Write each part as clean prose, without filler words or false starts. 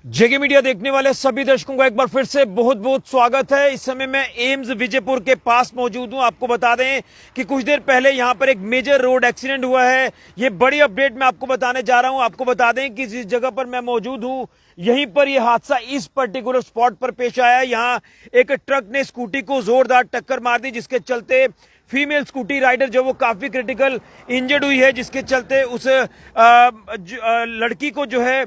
जेके media देखने वाले सभी दर्शकों का एक बार फिर से बहुत बहुत स्वागत है। इस समय मैं एम्स विजयपुर के पास मौजूद हूं। आपको बता दें कि कुछ देर पहले यहां पर एक मेजर रोड एक्सीडेंट हुआ है। ये बड़ी अपडेट मैं आपको बताने जा रहा हूं। आपको बता दें कि जिस जगह पर मैं मौजूद हूं यहीं पर यह हादसा इस पर्टिकुलर स्पॉट पर पेश आया है। यहां एक ट्रक ने स्कूटी को जोरदार टक्कर मार दी, जिसके चलते फीमेल स्कूटी राइडर जो वो काफी क्रिटिकल इंजर्ड हुई है, जिसके चलते उस लड़की को जो है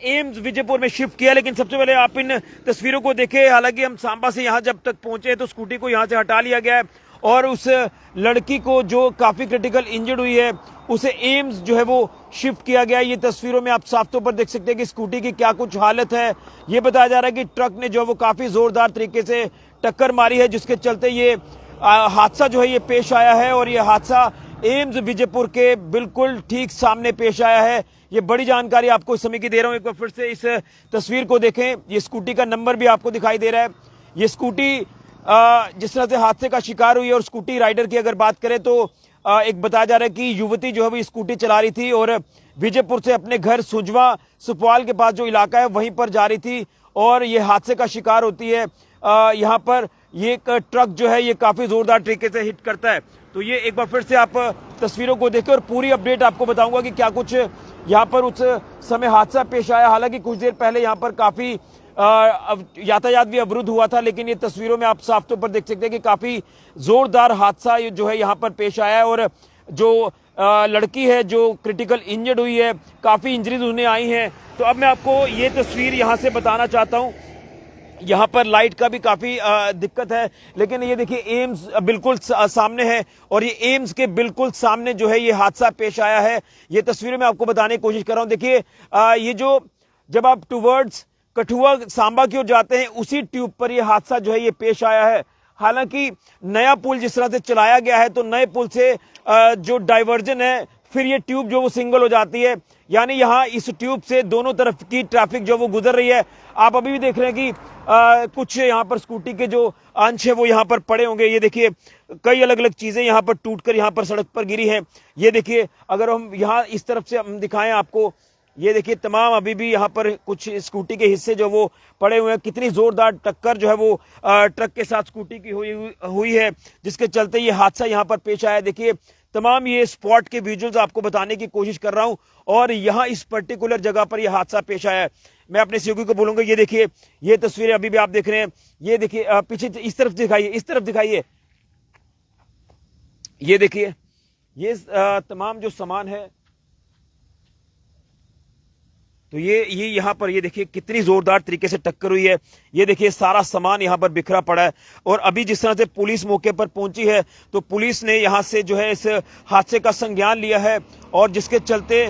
एम्स विजयपुर में शिफ्ट किया। लेकिन सबसे पहले आप इन तस्वीरों को देखें। हालांकि हम सांबा से यहां जब तक पहुंचे तो स्कूटी को यहां से हटा लिया गया है और उस लड़की को जो काफी क्रिटिकल इंजर्ड हुई है उसे एम्स जो है वो शिफ्ट किया गया। ये तस्वीरों में आप साफ तौर पर देख सकते हैं कि स्कूटी की क्या कुछ हालत है। ये बताया जा रहा है कि ट्रक ने जो वो काफी जोरदार तरीके से टक्कर मारी है, जिसके चलते ये हादसा जो है ये पेश आया है। और ये हादसा एम्स विजयपुर के बिल्कुल ठीक सामने पेश आया है। ये बड़ी जानकारी आपको इस समय की दे रहा हूं। एक बार फिर से इस तस्वीर को देखें। ये स्कूटी का नंबर भी आपको दिखाई दे रहा है। ये स्कूटी जिस तरह से हादसे का शिकार हुई है, और स्कूटी राइडर की अगर बात करें तो एक बताया जा रहा है कि युवती जो है वो स्कूटी चला रही थी और विजयपुर से अपने घर सुजवा सुपवाल के पास जो इलाका है वहीं पर जा रही थी और ये हादसे का शिकार होती है। यहाँ पर ये एक ट्रक जो है ये काफी जोरदार तरीके से हिट करता है। तो ये एक बार फिर से आप तस्वीरों को देखें और पूरी अपडेट आपको बताऊंगा कि क्या कुछ यहाँ पर उस समय हादसा पेश आया। हालांकि कुछ देर पहले यहाँ पर काफी यातायात भी अवरुद्ध हुआ था, लेकिन ये तस्वीरों में आप साफ तौर पर देख सकते हैं कि काफी जोरदार हादसा जो है यहाँ पर पेश आया है। और जो लड़की है जो क्रिटिकल इंजर्ड हुई है, काफी इंजरीज उन्हें आई हैं। तो अब मैं आपको ये तस्वीर यहाँ से बताना चाहता हूँ। यहाँ पर लाइट का भी काफी दिक्कत है, लेकिन ये देखिए एम्स बिल्कुल सामने है और ये एम्स के बिल्कुल सामने जो है ये हादसा पेश आया है। ये तस्वीरें मैं आपको बताने की कोशिश कर रहा हूँ। देखिए ये जो जब आप टुवर्ड्स कठुआ सांबा की ओर जाते हैं उसी ट्यूब पर ये हादसा जो है ये पेश आया है। हालांकि नया पुल जिस तरह से चलाया गया है तो नए पुल से जो डाइवर्जन है फिर ये ट्यूब जो वो सिंगल हो जाती है, यानी यहाँ इस ट्यूब से दोनों तरफ की ट्रैफिक जो वो गुजर रही है। आप अभी भी देख रहे हैं कि कुछ यहाँ पर स्कूटी के जो अंश है वो यहाँ पर पड़े होंगे। ये देखिए कई अलग अलग चीजें यहाँ पर टूटकर यहाँ पर सड़क पर गिरी हैं। ये देखिए अगर हम यहाँ इस तरफ से हम दिखाएं आपको, ये देखिए तमाम अभी भी यहाँ पर कुछ स्कूटी के हिस्से जो वो पड़े हुए हैं। कितनी जोरदार टक्कर जो है वो ट्रक के साथ स्कूटी की हुई है, जिसके चलते ये हादसा यहाँ पर पेश आया। देखिए तमाम ये स्पॉट के विजुअल्स आपको बताने की कोशिश कर रहा हूं और यहाँ इस पर्टिकुलर जगह पर यह हादसा पेश आया है। मैं अपने सहयोगी को बोलूंगा, ये देखिए ये तस्वीरें अभी भी आप देख रहे हैं। ये देखिए पीछे इस तरफ दिखाइए, इस तरफ दिखाइए। ये देखिए ये तमाम जो सामान है तो ये यहाँ पर ये देखिए कितनी जोरदार तरीके से टक्कर हुई है। ये देखिए सारा सामान यहाँ पर बिखरा पड़ा है और अभी जिस तरह से पुलिस मौके पर पहुंची है तो पुलिस ने यहाँ से जो है इस हादसे का संज्ञान लिया है और जिसके चलते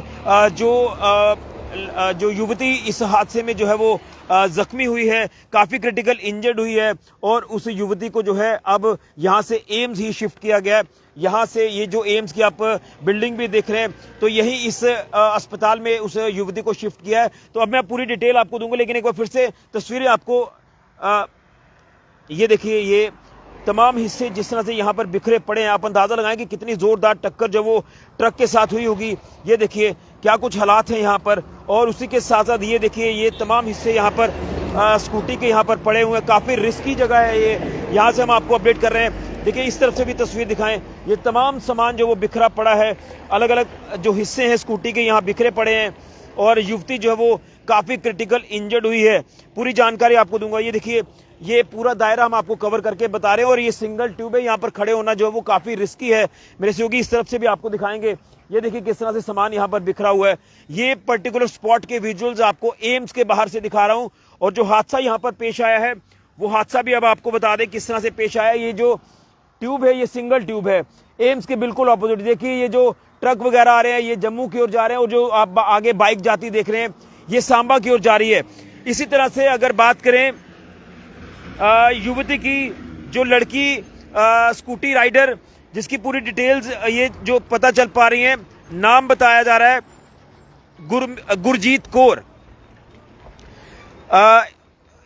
जो युवती इस हादसे में जो है वो जख्मी हुई है, काफी क्रिटिकल इंजर्ड हुई है और उस युवती को जो है अब यहाँ से एम्स ही शिफ्ट किया गया है। यहाँ से ये जो एम्स की आप बिल्डिंग भी देख रहे हैं तो यही इस अस्पताल में उस युवती को शिफ्ट किया है। तो अब मैं पूरी डिटेल आपको दूंगा, लेकिन एक बार फिर से तस्वीरें आपको ये देखिए ये तमाम हिस्से जिस तरह से यहाँ पर बिखरे पड़े हैं। आप अंदाजा लगाएं कि कितनी जोरदार टक्कर जो वो ट्रक के साथ हुई होगी। ये देखिए क्या कुछ हालात हैं यहाँ पर और उसी के साथ साथ ये देखिए ये तमाम हिस्से यहाँ पर स्कूटी के यहाँ पर पड़े हुए हैं। काफी रिस्की जगह है ये, यहाँ से हम आपको अपडेट कर रहे हैं। देखिए इस तरफ से भी तस्वीर दिखाएं। ये तमाम सामान जो वो बिखरा पड़ा है, अलग अलग जो हिस्से हैं स्कूटी के यहाँ बिखरे पड़े हैं और युवती जो है वो काफी क्रिटिकल इंजर्ड हुई है। पूरी जानकारी आपको दूंगा। ये देखिए ये पूरा दायरा हम आपको कवर करके बता रहे हैं और ये सिंगल ट्यूब है। यहाँ पर खड़े होना जो है वो काफी रिस्की है। मेरे सहयोगी इस तरफ से भी आपको दिखाएंगे। ये देखिए किस तरह से सामान यहाँ पर बिखरा हुआ है। ये पर्टिकुलर स्पॉट के विजुअल्स आपको एम्स के बाहर से दिखा रहा हूँ और जो हादसा यहाँ पर पेश आया है वो हादसा भी अब आपको बता दें किस तरह से पेश आया। ये जो ट्यूब है ये सिंगल ट्यूब है, एम्स के बिल्कुल ऑपोजिट। देखिए ये जो ट्रक वगैरह आ रहे हैं ये जम्मू की ओर जा रहे हैं और जो आप आगे बाइक जाती देख रहे हैं ये सांबा की ओर जा रही है। इसी तरह से अगर बात करें युवती की, जो लड़की स्कूटी राइडर जिसकी पूरी डिटेल्स ये जो पता चल पा रही है, नाम बताया जा रहा है गुरजीत कौर।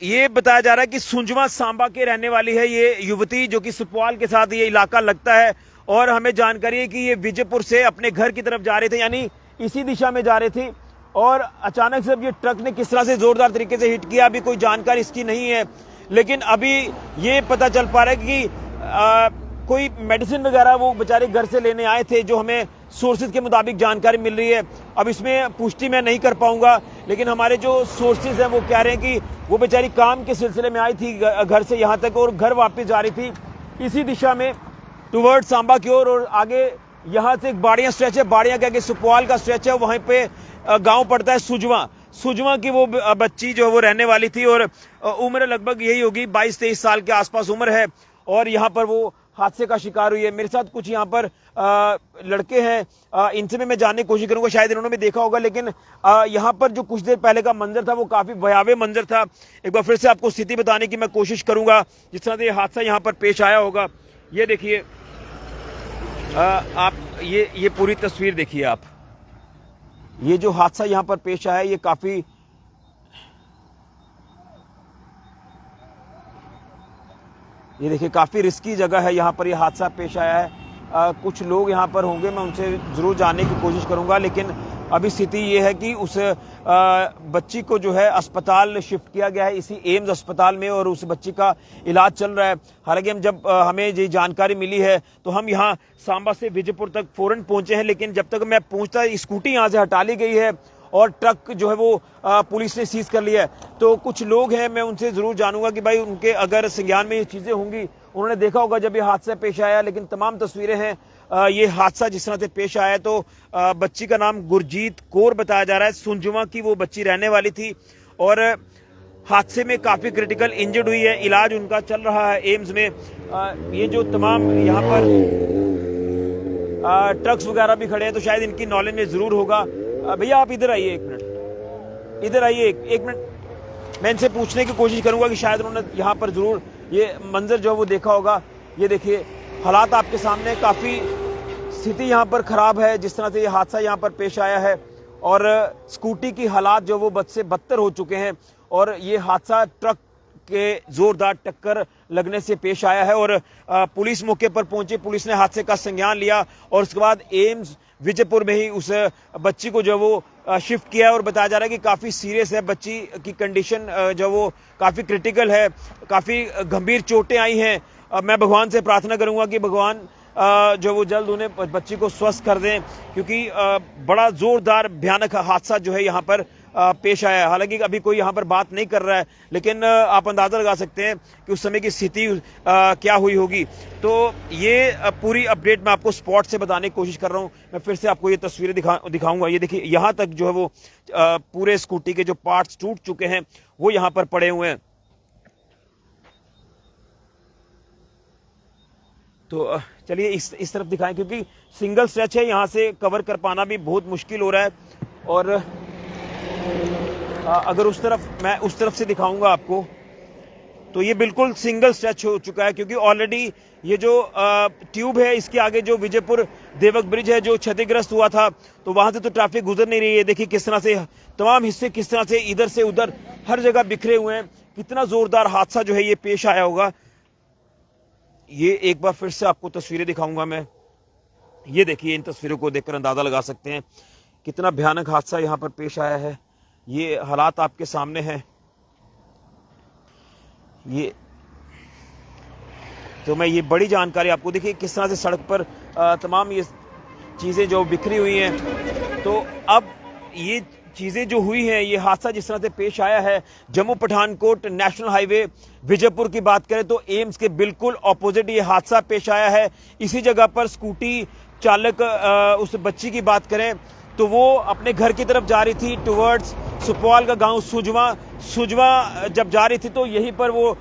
ये बताया जा रहा है कि सुंजवा सांबा के रहने वाली है ये युवती, जो कि सुपवाल के साथ ये इलाका लगता है और हमें जानकारी है कि ये विजयपुर से अपने घर की तरफ जा रहे थे, यानी इसी दिशा में जा रहे थे और अचानक से अब ये ट्रक ने किस तरह से जोरदार तरीके से हिट किया, अभी कोई जानकारी इसकी नहीं है। लेकिन अभी ये पता चल पा रहा है कि कोई मेडिसिन वगैरह वो बेचारे घर से लेने आए थे, जो हमें सोर्सेज के मुताबिक जानकारी मिल रही है। अब इसमें पुष्टि मैं नहीं कर पाऊंगा, लेकिन हमारे जो सोर्सेज हैं वो कह रहे हैं कि वो बेचारी काम के सिलसिले में आई थी घर से यहाँ तक, और घर वापस जा रही थी इसी दिशा में टुवर्ड सांबा की ओर। और आगे यहाँ से एक बाड़ियाँ स्ट्रेच है, बाड़ियाँ के आगे सुपवाल का स्ट्रेच है, वहीं पे गांव पड़ता है सुजवा की वो बच्ची जो वो रहने वाली थी, और उम्र लगभग यही होगी 22-23 साल के आसपास उम्र है। और यहाँ पर वो हादसे का शिकार हुई है। मेरे साथ कुछ यहाँ पर लड़के हैं, इनसे भी मैं जानने की कोशिश करूंगा, शायद इन्होंने भी देखा होगा। लेकिन यहाँ पर जो कुछ देर पहले का मंजर था वो काफी भयावह मंजर था। एक बार फिर से आपको स्थिति बताने की मैं कोशिश करूंगा जिस तरह से ये हादसा यहाँ पर पेश आया होगा। ये देखिए, आप ये पूरी तस्वीर देखिए आप। ये जो हादसा यहाँ पर पेश आया, ये काफी ये देखिए काफी रिस्की जगह है, यहाँ पर ये हादसा पेश आया है। कुछ लोग यहाँ पर होंगे, मैं उनसे जरूर जानने की कोशिश करूंगा। लेकिन अभी स्थिति ये है कि उस बच्ची को जो है अस्पताल शिफ्ट किया गया है, इसी एम्स अस्पताल में, और उस बच्ची का इलाज चल रहा है। हालांकि हम जब हमें ये जानकारी मिली है तो हम यहाँ सांबा से विजयपुर तक फौरन पहुंचे हैं। लेकिन जब तक मैं पहुंचता, स्कूटी यहाँ से हटा ली गई है और ट्रक जो है वो पुलिस ने सीज कर लिया है। तो कुछ लोग हैं, मैं उनसे जरूर जानूंगा कि भाई उनके अगर संज्ञान में ये चीजें होंगी, उन्होंने देखा होगा जब ये हादसा पेश आया। लेकिन तमाम तस्वीरें हैं, ये हादसा जिस तरह से पेश आया, तो बच्ची का नाम गुरजीत कौर बताया जा रहा है, सुंजुमा की वो बच्ची रहने वाली थी, और हादसे में काफी क्रिटिकल इंजर्ड हुई है। इलाज उनका चल रहा है एम्स में। ये जो तमाम यहाँ पर ट्रक्स वगैरह भी खड़े हैं, तो शायद इनकी नॉलेज में जरूर होगा। भैया आप इधर आइए, एक मिनट इधर आइए, एक मिनट मैं इनसे पूछने की कोशिश करूंगा कि शायद उन्होंने यहाँ पर जरूर ये मंजर जो है वो देखा होगा। ये देखिए हालात आपके सामने, काफी स्थिति यहाँ पर खराब है जिस तरह से ये हादसा यहाँ पर पेश आया है, और स्कूटी की हालात जो वो बद से बदतर हो चुके हैं। और ये हादसा ट्रक के जोरदार टक्कर लगने से पेश आया है, और पुलिस मौके पर पहुंची, पुलिस ने हादसे का संज्ञान लिया, और उसके बाद एम्स विजयपुर में ही उस बच्ची को जो वो शिफ्ट किया है। और बताया जा रहा है कि काफी सीरियस है बच्ची की कंडीशन, जो वो काफी क्रिटिकल है, काफी गंभीर चोटें आई हैं। मैं भगवान से प्रार्थना करूंगा कि भगवान जो वो जल्द उन्हें बच्ची को स्वस्थ कर दें, क्योंकि बड़ा जोरदार भयानक हादसा जो है यहाँ पर पेश आया है। हालांकि अभी कोई यहाँ पर बात नहीं कर रहा है, लेकिन आप अंदाजा लगा सकते हैं कि उस समय की स्थिति क्या हुई होगी। तो ये पूरी अपडेट मैं आपको स्पॉट से बताने की कोशिश कर रहा हूँ। मैं फिर से आपको ये तस्वीरें दिखाऊंगा। ये देखिए, यहाँ तक जो है वो पूरे स्कूटी के जो पार्ट्स टूट चुके हैं वो यहाँ पर पड़े हुए हैं। तो चलिए इस तरफ दिखाएं, क्योंकि सिंगल स्ट्रेच है, यहाँ से कवर कर पाना भी बहुत मुश्किल हो रहा है। और अगर मैं उस तरफ से दिखाऊंगा आपको, तो ये बिल्कुल सिंगल स्ट्रेच हो चुका है, क्योंकि ऑलरेडी ये जो ट्यूब है, इसके आगे जो विजयपुर देवक ब्रिज है जो क्षतिग्रस्त हुआ था, तो वहां से तो ट्रैफिक गुजर नहीं रही है। देखिए किस तरह से तमाम हिस्से किस तरह से इधर से उधर हर जगह बिखरे हुए हैं। कितना जोरदार हादसा जो है ये पेश आया होगा। ये एक बार फिर से आपको तस्वीरें दिखाऊंगा मैं। ये देखिए, इन तस्वीरों को देखकर अंदाजा लगा सकते हैं कितना भयानक हादसा यहाँ पर पेश आया है। ये हालात आपके सामने हैं। ये तो मैं ये बड़ी जानकारी आपको, देखिए किस तरह से सड़क पर तमाम ये चीजें जो बिखरी हुई हैं। तो अब ये चीजें जो हुई हैं, ये हादसा जिस तरह से पेश आया है, जम्मू पठानकोट नेशनल हाईवे विजयपुर की बात करें तो एम्स के बिल्कुल ऑपोजिट ये हादसा पेश आया है। इसी जगह पर स्कूटी चालक, उस बच्ची की बात करें तो वो अपने घर की तरफ जा रही थी टुवर्ड्स सुपवाल का गांव सुजवा जब जा रही थी, तो यहीं पर वो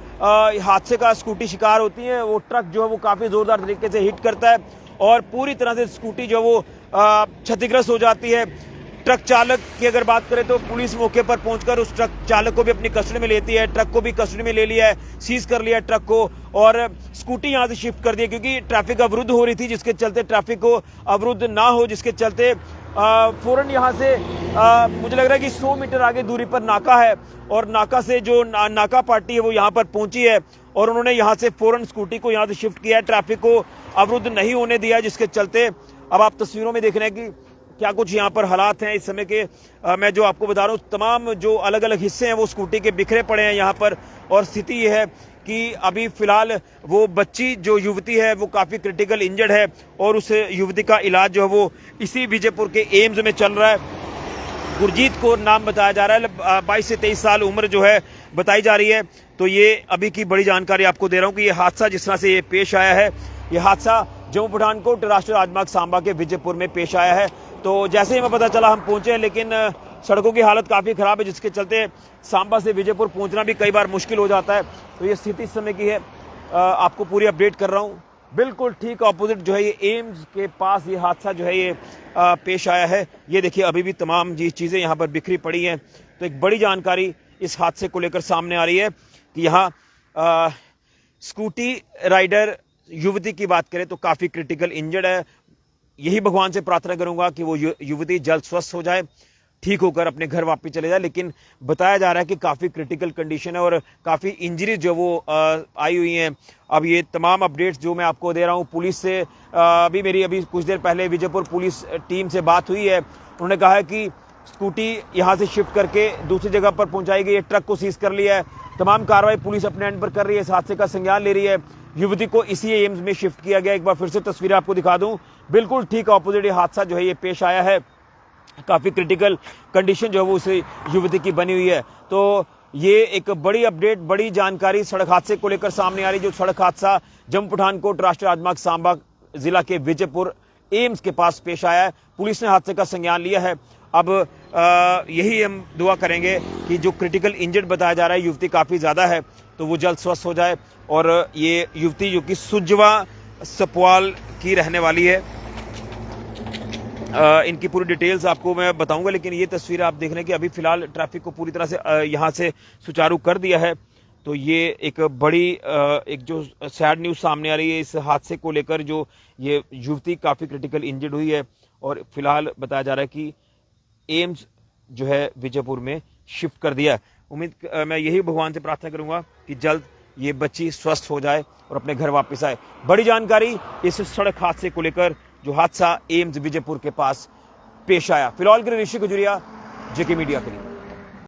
हादसे का स्कूटी शिकार होती है। वो ट्रक जो है वो काफी जोरदार तरीके से हिट करता है और पूरी तरह से स्कूटी जो वो क्षतिग्रस्त हो जाती है। ट्रक चालक की अगर बात करें तो पुलिस मौके पर पहुंचकर उस ट्रक चालक को भी अपनी कस्टडी में लेती है, ट्रक को भी कस्टडी में ले लिया है, सीज कर लिया ट्रक को, और स्कूटी यहां से शिफ्ट कर दी क्योंकि ट्रैफिक अवरुद्ध हो रही थी, जिसके चलते ट्रैफिक को अवरुद्ध ना हो, जिसके चलते फौरन यहां से मुझे लग रहा है कि 100 मीटर आगे दूरी पर नाका है, और नाका से जो नाका पार्टी है वो यहाँ पर पहुंची है, और उन्होंने यहाँ से फौरन स्कूटी को यहाँ से शिफ्ट किया है, ट्रैफिक को अवरुद्ध नहीं होने दिया, जिसके चलते अब आप तस्वीरों में देख रहे हैं कि क्या कुछ यहाँ पर हालात हैं इस समय के। मैं जो आपको बता रहा हूँ, तमाम जो अलग अलग हिस्से हैं वो स्कूटी के बिखरे पड़े हैं यहाँ पर। और स्थिति ये है कि अभी फिलहाल वो बच्ची जो युवती है वो काफ़ी क्रिटिकल इंजर्ड है और उस युवती का इलाज जो है वो इसी विजयपुर के एम्स में चल रहा है। गुरजीत कौर नाम बताया जा रहा है, 22 से 23 साल उम्र जो है बताई जा रही है। तो ये अभी की बड़ी जानकारी आपको दे रहा हूँ कि ये हादसा जिस तरह से ये पेश आया है, ये हादसा जम्मू पठानकोट राष्ट्रीय राजमार्ग सांबा के विजयपुर में पेश आया है। तो जैसे ही हमें पता चला हम पहुंचे हैं, लेकिन सड़कों की हालत काफ़ी ख़राब है, जिसके चलते सांबा से विजयपुर पहुंचना भी कई बार मुश्किल हो जाता है। तो ये स्थिति इस समय की है, आपको पूरी अपडेट कर रहा हूँ। बिल्कुल ठीक ऑपोजिट जो है ये एम्स के पास ये हादसा जो है ये पेश आया है। ये देखिए अभी भी तमाम ये चीज़ें यहाँ पर बिखरी पड़ी हैं। तो एक बड़ी जानकारी इस हादसे को लेकर सामने आ रही है कि यहाँ स्कूटी राइडर युवती की बात करें तो काफ़ी क्रिटिकल इंजर्ड है। यही भगवान से प्रार्थना करूंगा कि वो युवती जल्द स्वस्थ हो जाए, ठीक होकर अपने घर वापस चले जाए। लेकिन बताया जा रहा है कि काफ़ी क्रिटिकल कंडीशन है और काफ़ी इंजरीज जो वो आई हुई हैं। अब ये तमाम अपडेट्स जो मैं आपको दे रहा हूँ पुलिस से, अभी कुछ देर पहले विजयपुर पुलिस टीम से बात हुई है। उन्होंने कहा है कि स्कूटी यहाँ से शिफ्ट करके दूसरी जगह पर पहुँचाई गई है, ट्रक को सीज कर लिया है। तमाम कार्रवाई पुलिस अपने एंड पर कर रही है, इस हादसे का संज्ञान ले रही है। युवती को इसी एम्स में शिफ्ट किया गया। एक बार फिर से तस्वीरें आपको दिखा दूं, बिल्कुल ठीक ऑपोजिट ये हादसा जो है ये पेश आया है। काफ़ी क्रिटिकल कंडीशन जो है वो उस युवती की बनी हुई है। तो ये एक बड़ी अपडेट, बड़ी जानकारी सड़क हादसे को लेकर सामने आ रही, जो सड़क हादसा जम्मू पठानकोट राष्ट्रीय राजमार्ग सांबा जिला के विजयपुर एम्स के पास पेश आया है। पुलिस ने हादसे का संज्ञान लिया है। अब यही हम दुआ करेंगे कि जो क्रिटिकल इंजर्ड बताया जा रहा है, युवती काफ़ी ज़्यादा है, तो वो जल्द स्वस्थ हो जाए। और ये युवती जो कि सुजवा सपवाल की रहने वाली है, इनकी पूरी डिटेल्स आपको मैं बताऊंगा। लेकिन ये तस्वीर आप देख रहे हैं कि अभी फिलहाल ट्रैफिक को पूरी तरह से यहाँ से सुचारू कर दिया है। तो ये एक बड़ी एक जो सैड न्यूज़ सामने आ रही है इस हादसे को लेकर, जो ये युवती काफ़ी क्रिटिकल इंजर्ड हुई है और फिलहाल बताया जा रहा है कि एम्स जो है विजयपुर में शिफ्ट कर दिया है। मैं यही भगवान से प्रार्थना करूंगा कि जल्द ये बच्ची स्वस्थ हो जाए और अपने घर वापस आए। बड़ी जानकारी इस सड़क हादसे को लेकर, जो हादसा एम्स विजयपुर के पास पेश आया। फिलहाल के लिए ऋषि खजुरिया, जेके मीडिया के लिए।